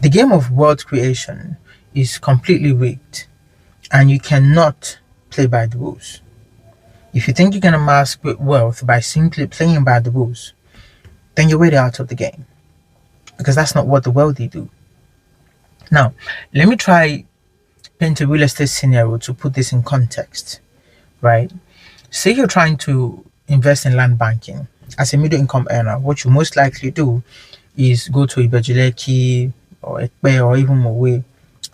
The game of wealth creation is completely rigged, and you cannot play by the rules. If you think you can amass great wealth by simply playing by the rules, then you're already out of the game, because that's not what the wealthy do. Now, let me try paint a real estate scenario to put this in context, right? Say you're trying to invest in land banking. As a middle income earner, what you most likely do is go to Ibejuleki or Ekpe or even Mowe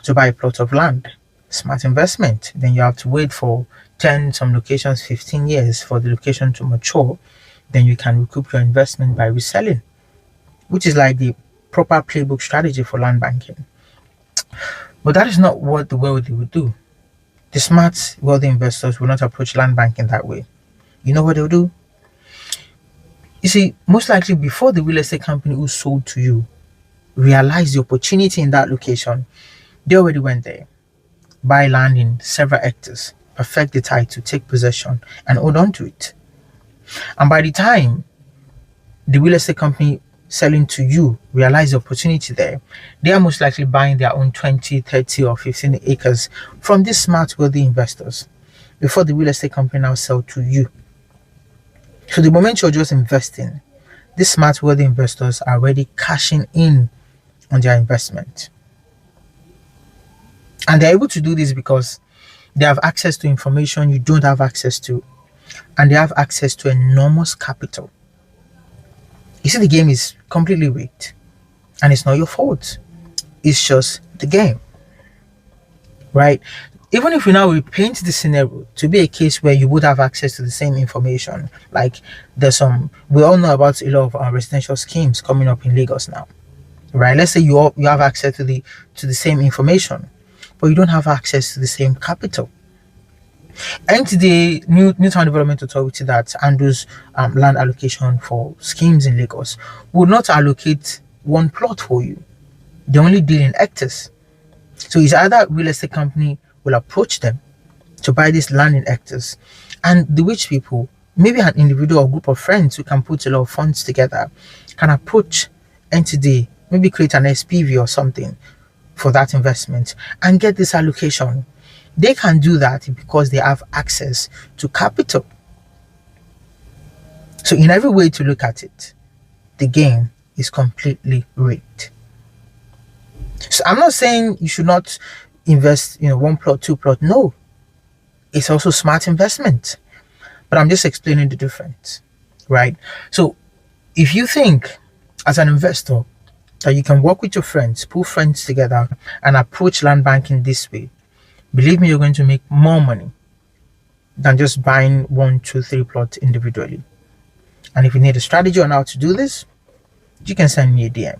to buy a plot of land. Smart investment. Then you have to wait for 10, some locations 15 years for the location to mature. Then you can recoup your investment by reselling, which is like the proper playbook strategy for land banking. But that is not what the wealthy would do. The smart, wealthy investors will not approach land banking that way. You know what they'll do? You see, most likely before the real estate company who sold to you realized the opportunity in that location, they already went there, buy land in several hectares, perfect the title, take possession, and hold on to it. And by the time the real estate company selling to you realize the opportunity there, they are most likely buying their own 20, 30, or 15 acres from these smart, wealthy investors before the real estate company now sell to you. So the moment you're just investing, these smart, wealthy investors are already cashing in on their investment. And they're able to do this because they have access to information you don't have access to, and they have access to enormous capital. You see, the game is completely rigged, and it's not your fault. It's just the game, right? Even if we now repaint the scenario to be a case where you would have access to the same information, like we all know about a lot of residential schemes coming up in Lagos now, right? Let's say you have access to the same information, but you don't have access to the same capital. NTD, New Town Development Authority, that handles land allocation for schemes in Lagos, will not allocate one plot for you. They only deal in hectares. So it's either real estate company will approach them to buy this land in hectares, and the rich people, maybe an individual or group of friends who can put a lot of funds together, can approach NTD, maybe create an SPV or something for that investment and get this allocation. They can do that because they have access to capital. So in every way to look at it, the game is completely rigged. So I'm not saying you should not invest, one plot, two plot. No, it's also smart investment. But I'm just explaining the difference, right? So if you think as an investor that you can work with your friends, pull friends together and approach land banking this way, believe me, you're going to make more money than just buying 1, 2, 3 plots individually. And if you need a strategy on how to do this, you can send me a DM.